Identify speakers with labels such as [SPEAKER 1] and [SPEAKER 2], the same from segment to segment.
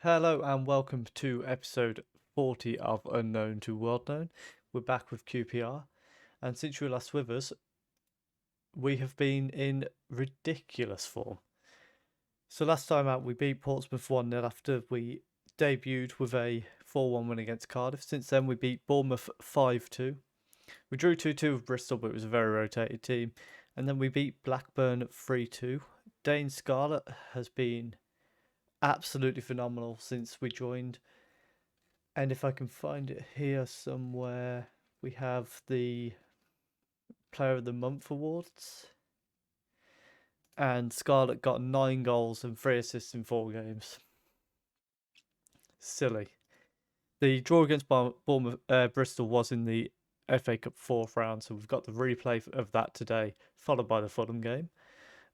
[SPEAKER 1] Hello and welcome to episode 40 of Unknown to World Known. We're back with QPR, and since you were last with us, we have been in ridiculous form. So last time out, we beat Portsmouth 1-0 after we debuted with a 4-1 win against Cardiff. Since then, we beat Bournemouth 5-2. We drew 2-2 with Bristol, but it was a very rotated team. And then we beat Blackburn 3-2. Dane Scarlett has been absolutely phenomenal since we joined. And if I can find it here somewhere, we have the Player of the Month awards. And Scarlett got 9 goals and 3 assists in 4 games. Silly. The draw against Bristol was in the FA Cup 4th round, so we've got the replay of that today, followed by the Fulham game.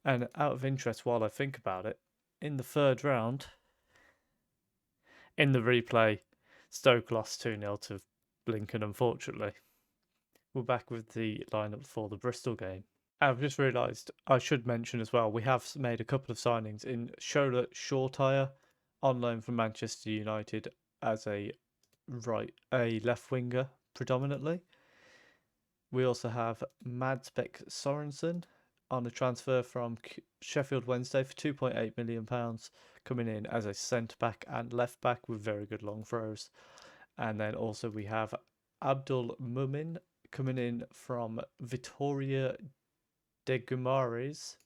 [SPEAKER 1] And out of interest, while I think about it, in the 3rd round, in the replay, Stoke lost 2-0 to Lincoln, unfortunately. We're back with the lineup for the Bristol game. I've just realised I should mention as well, we have made a couple of signings in Shootout on loan from Manchester United as a left winger predominantly. We also have Madsbek Sorensen on a transfer from Sheffield Wednesday for £2.8 million, coming in as a centre back and left back with very good long throws. And then also we have Abdul Mumin coming in from Vitoria de Guimarães,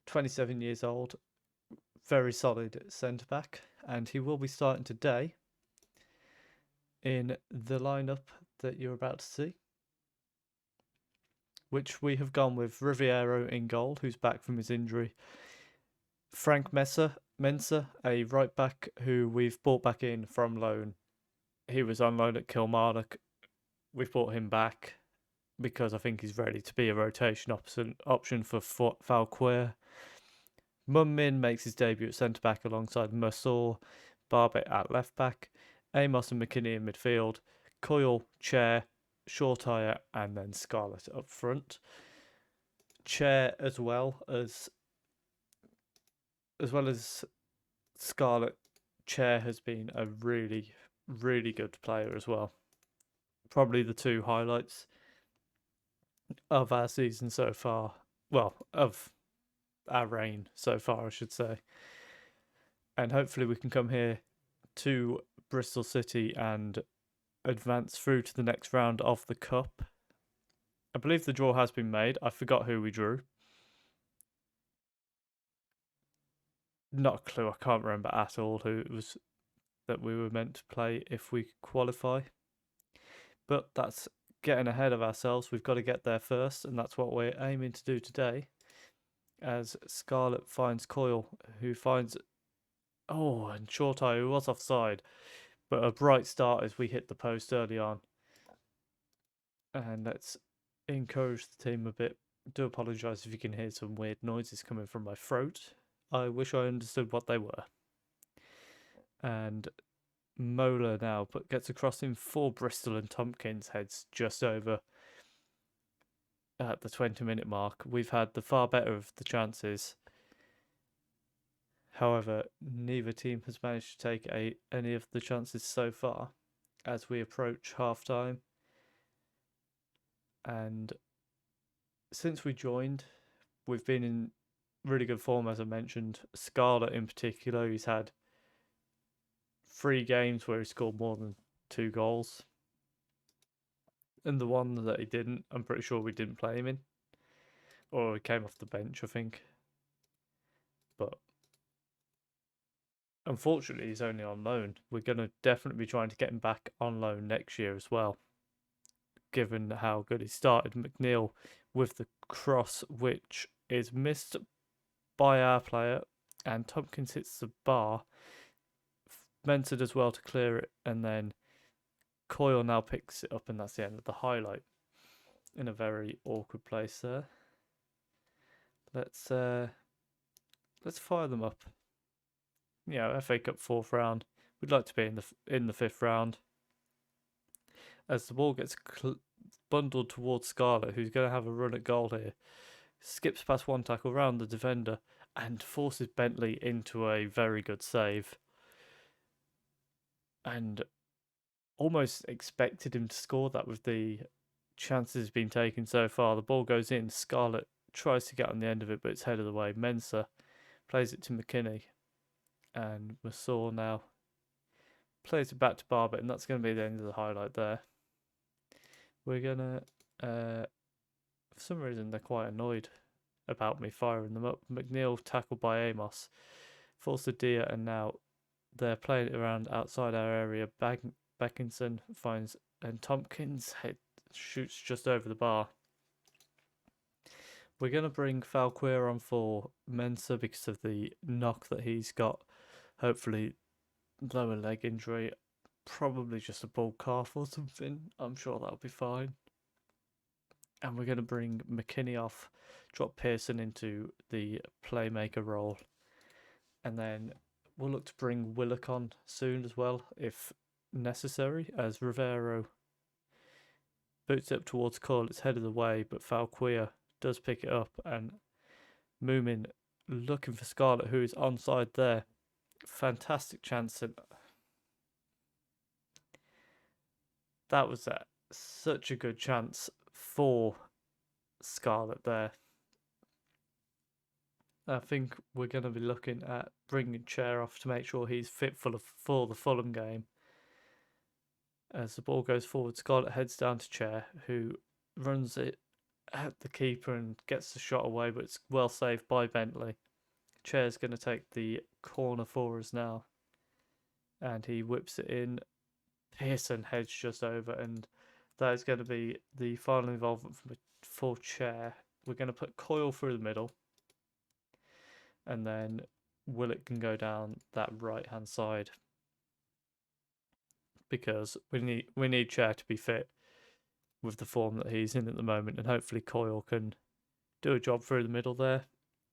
[SPEAKER 1] 27 years old, very solid centre back, and he will be starting today in the lineup that you're about to see, which we have gone with Riviero in goal, who's back from his injury. Frank Mensah, a right back who we've brought back in from loan. He was on loan at Kilmarnock. We've brought him back because I think he's ready to be a rotation option for Falquer. Mun-Min makes his debut at centre-back alongside Mersault, Barbet at left-back, Amos and McKinney in midfield, Coyle, Chair, Shortire, and then Scarlett up front. Chair as well as Scarlett, Chair has been a really, really good player as well. Probably the 2 highlights of our season so far. Well, of our reign so far, I should say. And hopefully we can come here to Bristol City and advance through to the next round of the Cup. I believe the draw has been made. I forgot who we drew. Not a clue. I can't remember at all who it was that we were meant to play if we qualify. But that's getting ahead of ourselves. We've got to get there first, and that's what we're aiming to do today. As Scarlett finds Coyle, who finds... Oh, and Shorteye, who was offside. But a bright start as we hit the post early on. And let's encourage the team a bit. I do apologise if you can hear some weird noises coming from my throat. I wish I understood what they were. And Mola now gets a crossing for Bristol, and Tompkins heads just over at the 20-minute mark. We've had the far better of the chances. However, neither team has managed to take any of the chances so far as we approach half-time. And since we joined, we've been in really good form, as I mentioned. Scarlett in particular, he's had 3 games where he scored more than 2 goals. And the one that he didn't, I'm pretty sure we didn't play him in. Or he came off the bench, I think. But unfortunately, he's only on loan. We're going to definitely be trying to get him back on loan next year as well, given how good he started. McNeil with the cross, which is missed by our player, and Tompkins hits the bar. Mensah does well to clear it, and then Coyle now picks it up, and that's the end of the highlight. In a very awkward place there. Let's fire them up. FA Cup 4th round. We'd like to be in the 5th round. As the ball gets bundled towards Scarlett, who's going to have a run at goal here, skips past one tackle round the defender and forces Bentley into a very good save. and almost expected him to score that with the chances being taken so far. The ball goes in. Scarlett tries to get on the end of it, but it's headed away. Mensah plays it to McKinney, and Masor now plays it back to Barber, and that's going to be the end of the highlight there. We're gonna, for some reason, they're quite annoyed about me firing them up. McNeil tackled by Amos, falls to Dia, and now they're playing it around outside our area. Beckinson finds, and Tompkins shoots just over the bar. We're going to bring Falquer on for Mensah because of the knock that he's got. Hopefully, lower leg injury. Probably just a bull calf or something. I'm sure that'll be fine. And we're going to bring McKinney off, drop Pearson into the playmaker role. And then we'll look to bring Willock on soon as well, if necessary, as Rivero boots up towards Cole. It's headed away, but Falquer does pick it up, and Moomin looking for Scarlett, who is onside there. Fantastic chance, and that was such a good chance for Scarlett there. I think we're going to be looking at bringing Chair off to make sure he's fit for the Fulham game. As the ball goes forward, Scarlett heads down to Chair, who runs it at the keeper and gets the shot away, but it's well saved by Bentley. Chair's going to take the corner for us now, and he whips it in. Pearson heads just over, and that is going to be the final involvement for Chair. We're going to put Coyle through the middle, and then Willett can go down that right hand side because we need Chair to be fit with the form that he's in at the moment, and hopefully Coyle can do a job through the middle there.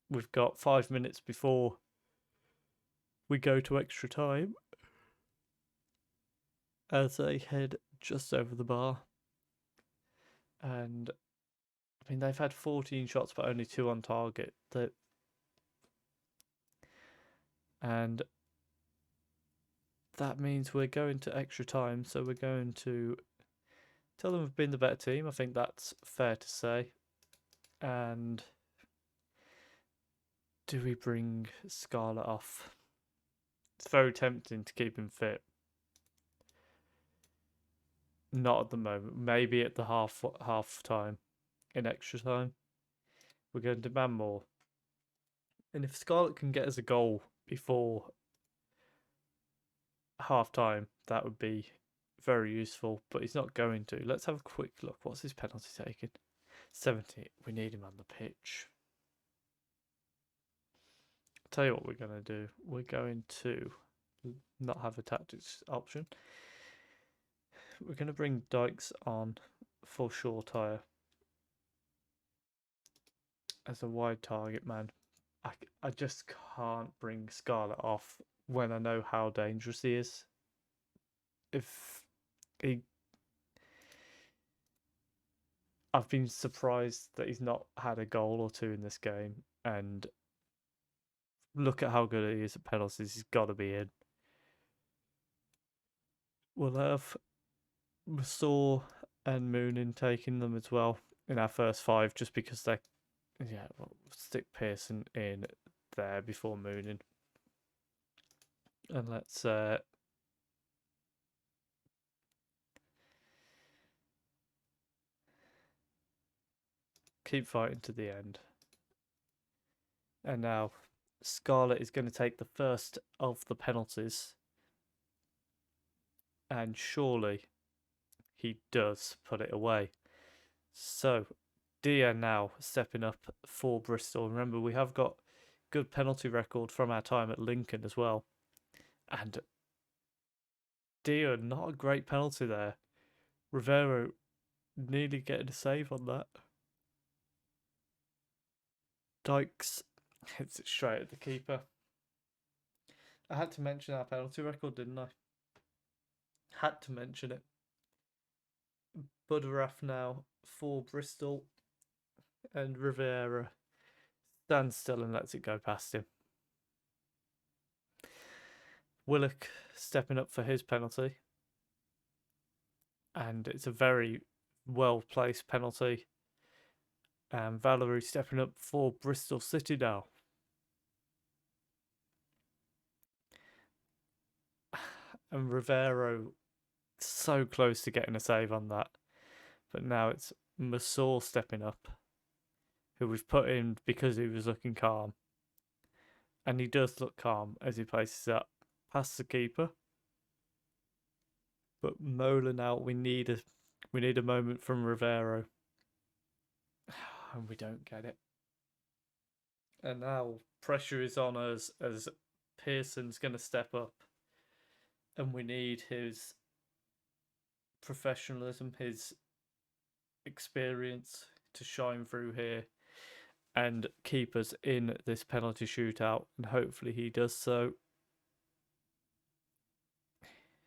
[SPEAKER 1] We've got 5 minutes before we go to extra time as they head just over the bar. And I mean, they've had 14 shots but only 2 on target. And that means we're going to extra time, so we're going to tell them we've been the better team. I think that's fair to say. And do we bring Scarlett off? It's very tempting to keep him fit. Not at the moment. Maybe at the half time, in extra time. We're going to demand more. And if Scarlett can get us a goal before half time, that would be very useful. But he's not going to. Let's have a quick look. What's his penalty taken? 70. We need him on the pitch. I'll tell you what we're going to do. We're going to not have a tactics option. We're going to bring Dykes on for Shore Tire as a wide target man. I just can't bring Scarlett off when I know how dangerous he is. I've been surprised that he's not had a goal or two in this game, and look at how good he is at penalties. He's got to be in. We'll have Masor and Moonin taking them as well in our first 5, just because we'll stick Pearson in there before Moonin. And let's keep fighting to the end. And now Scarlett is going to take the first of the penalties. And surely he does put it away. So Dia now stepping up for Bristol. Remember, we have got good penalty record from our time at Lincoln as well. And Dia, not a great penalty there. Rivero nearly getting a save on that. Dykes hits it straight at the keeper. I had to mention our penalty record, didn't I? Had to mention it. Budaraff now for Bristol, and Rivera stands still and lets it go past him. Willock stepping up for his penalty. And it's a very well-placed penalty. And Valerie stepping up for Bristol City now. And Rivero so close to getting a save on that. But now it's Masor stepping up, who we've put in because he was looking calm. And he does look calm as he places up past the keeper. But Mola now, we need a moment from Rivero. And we don't get it. And now pressure is on us as Pearson's going to step up. And we need his professionalism, his experience to shine through here and keep us in this penalty shootout. And hopefully he does so.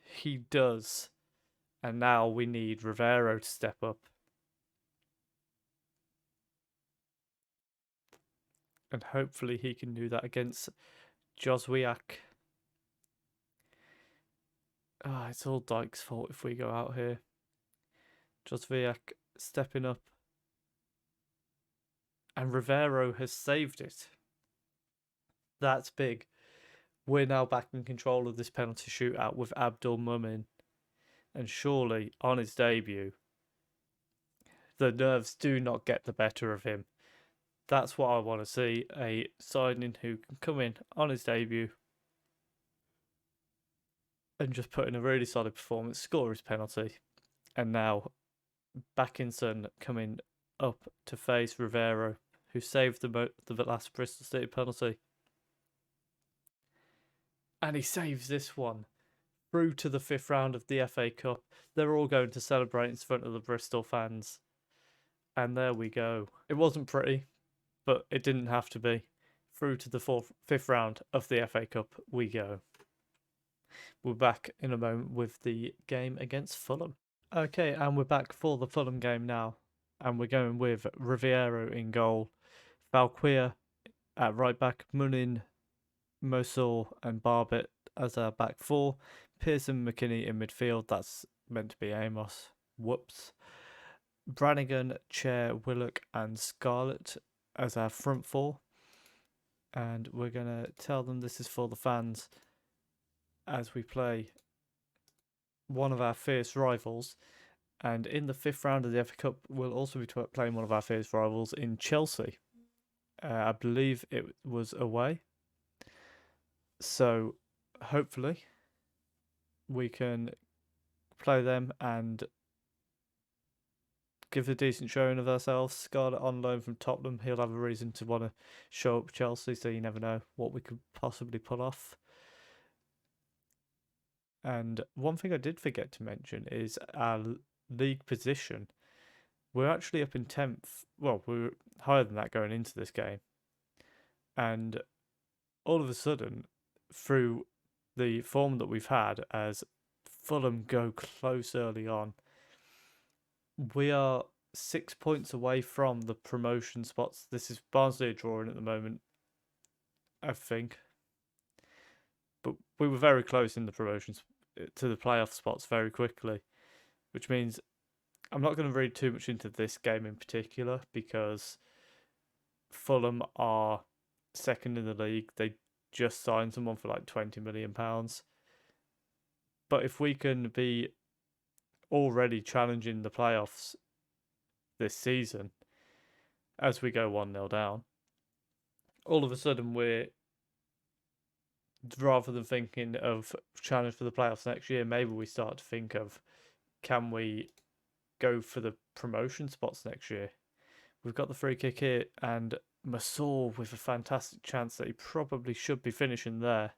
[SPEAKER 1] He does. And now we need Rivero to step up. And hopefully he can do that against Joswiak. It's all Dyke's fault if we go out here. Joswiak stepping up. And Rivero has saved it. That's big. We're now back in control of this penalty shootout with Abdul Mumin. And surely, on his debut, the nerves do not get the better of him. That's what I want to see. A signing who can come in on his debut and just put in a really solid performance, score his penalty. And now, Backinson coming up to face Rivero, who saved the last Bristol City penalty. And he saves this one. Through to the 5th round of the FA Cup. They're all going to celebrate in front of the Bristol fans. And there we go. It wasn't pretty, but it didn't have to be. Through to the 5th round of the FA Cup we go. We're back in a moment with the game against Fulham. Okay, and we're back for the Fulham game now. And we're going with Riviero in goal. Valquia at right back. Munin, Mosor and Barbet as our back four. Pearson, McKinney in midfield. That's meant to be Amos. Whoops. Brannigan, Chair, Willock and Scarlett as our front four. And we're going to tell them this is for the fans as we play one of our fierce rivals. And in the 5th round of the FA Cup, we'll also be playing one of our fierce rivals in Chelsea. I believe it was away. So hopefully we can play them and give a decent showing of ourselves. Scarlett on loan from Tottenham. He'll have a reason to want to show up Chelsea, so you never know what we could possibly pull off. And one thing I did forget to mention is our league position. We're actually up in 10th. Well, we were higher than that going into this game. And all of a sudden, through the form that we've had as Fulham go close early on, we are 6 points away from the promotion spots. This is Barnsley drawing at the moment, I think. But we were very close in the promotions to the playoff spots very quickly, which means I'm not going to read too much into this game in particular because Fulham are second in the league. They just signed someone for like £20 million. But if we can be already challenging the playoffs this season as we go 1-0 down, all of a sudden we're, rather than thinking of challenge for the playoffs next year, maybe we start to think of, can we go for the promotion spots next year? We've got the free kick here and Masor with a fantastic chance that he probably should be finishing there.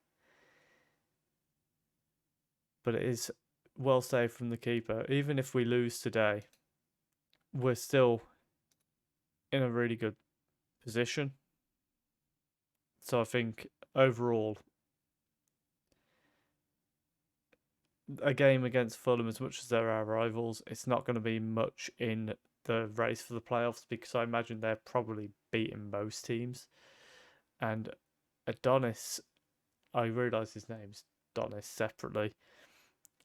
[SPEAKER 1] But it is well saved from the keeper. Even if we lose today, we're still in a really good position. So I think overall, a game against Fulham, as much as they're our rivals, it's not going to be much in the race for the playoffs because I imagine they're probably beating most teams. And Adonis, I realise his name's Adonis separately.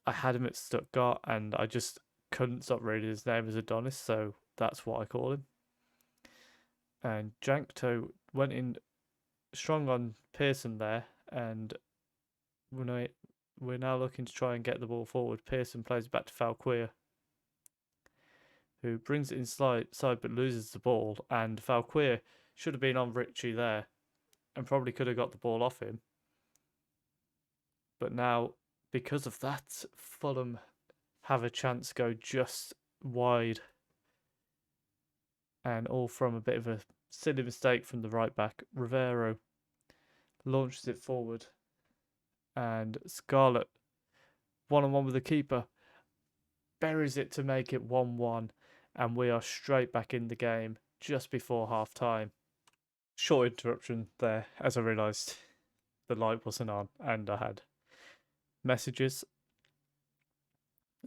[SPEAKER 1] I had him at Stuttgart, and I just couldn't stop reading his name as Adonis, so that's what I call him. And Jankto went in strong on Pearson there, and we're now looking to try and get the ball forward. Pearson plays back to Falquia, who brings it inside but loses the ball, and Falquia should have been on Ritchie there and probably could have got the ball off him. But now, because of that, Fulham have a chance go just wide, and all from a bit of a silly mistake from the right back. Rivero launches it forward, and Scarlett, one-on-one with the keeper, buries it to make it 1-1, and we are straight back in the game just before half-time. Short interruption there, as I realised the light wasn't on and I had messages.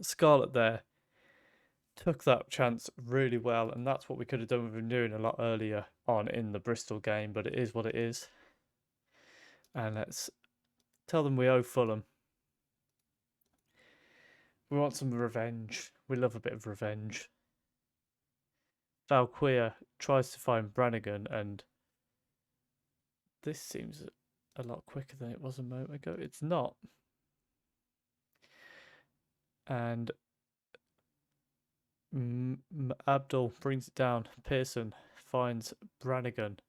[SPEAKER 1] Scarlett there took that chance really well, and that's what we could have done with him doing a lot earlier on in the Bristol game, but it is what it is. And let's tell them we owe Fulham. We want some revenge. We love a bit of revenge. Valquia tries to find Brannigan, and this seems a lot quicker than it was a moment ago. It's not. And Abdul brings it down. Pearson finds Brannigan,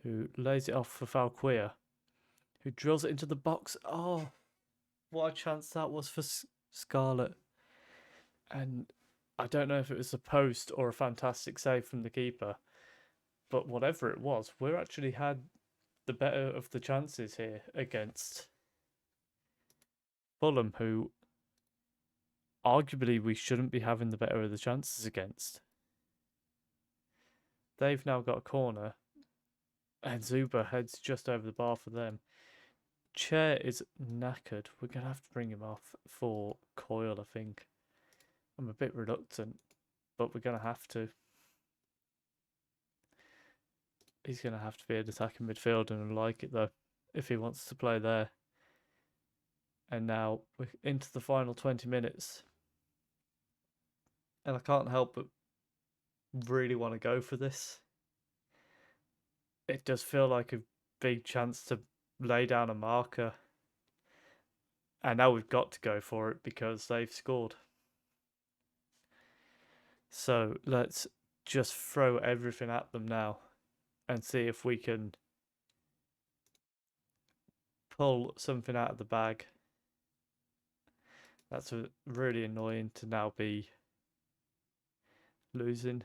[SPEAKER 1] who lays it off for Valquia, who drills it into the box. Oh, what a chance that was for Scarlett. And I don't know if it was a post or a fantastic save from the keeper, but whatever it was, we actually had the better of the chances here against Fulham, who arguably we shouldn't be having the better of the chances against. They've now got a corner, and Zuba heads just over the bar for them. Chair is knackered. We're going to have to bring him off for Coyle, I think. I'm a bit reluctant, but we're going to have to. He's going to have to be an attacking midfielder, and I like it, though, if he wants to play there. And now we're into the final 20 minutes. And I can't help but really want to go for this. It does feel like a big chance to lay down a marker. And now we've got to go for it because they've scored. So let's just throw everything at them now and see if we can pull something out of the bag. That's really annoying to now be losing.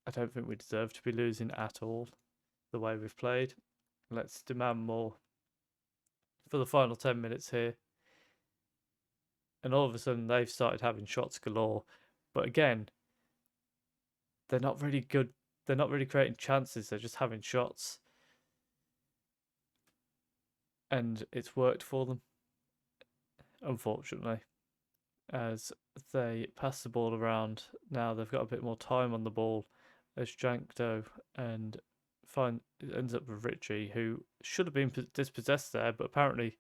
[SPEAKER 1] I don't think we deserve to be losing at all, the way we've played. Let's demand more for the final 10 minutes here. And all of a sudden they've started having shots galore. But again, they're not really good. They're not really creating chances. They're just having shots. And it's worked for them, unfortunately. As they pass the ball around, now they've got a bit more time on the ball as Jankto and ends up with Ritchie, who should have been dispossessed there, but apparently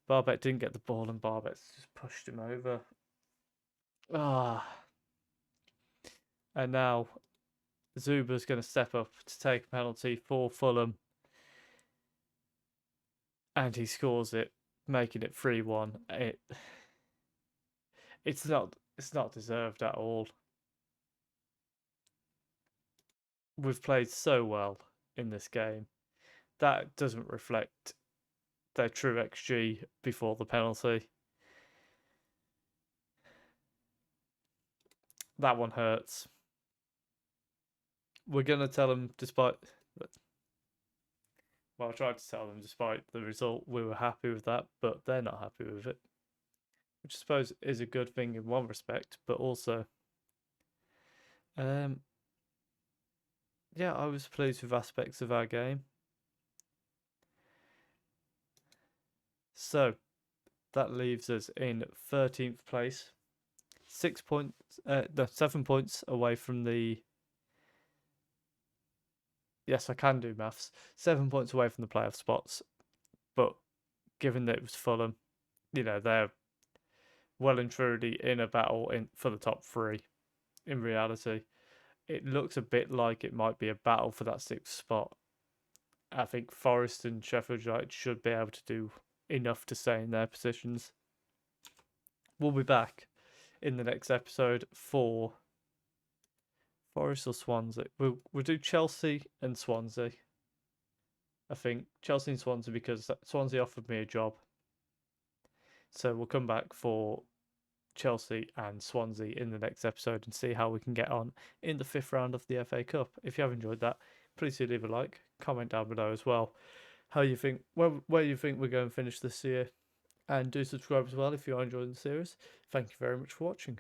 [SPEAKER 1] Barbet didn't get the ball and Barbet just pushed him over. And now Zuba's going to step up to take a penalty for Fulham. And he scores it, making it 3-1. It's not deserved at all. We've played so well in this game. That doesn't reflect their true XG before the penalty. That one hurts. We're going to tell them despite... Well, I tried to tell them despite the result, we were happy with that, but they're not happy with it. Which I suppose is a good thing in one respect, but also... yeah, I was pleased with aspects of our game. So, that leaves us in 13th place. 7 points away from the... Yes, I can do maths. 7 points away from the playoff spots. But given that it was Fulham, they're well and truly in a battle for the top three. In reality, it looks a bit like it might be a battle for that sixth spot. I think Forest and Sheffield United should be able to do enough to stay in their positions. We'll be back in the next episode for Forest or Swansea. We'll do Chelsea and Swansea. I think Chelsea and Swansea because Swansea offered me a job. So we'll come back for Chelsea and Swansea in the next episode and see how we can get on in the 5th round of the FA Cup. If you have enjoyed that, please do leave a like, comment down below as well how you think, where you think we're going to finish this year, and do subscribe as well if you are enjoying the series. Thank you very much for watching.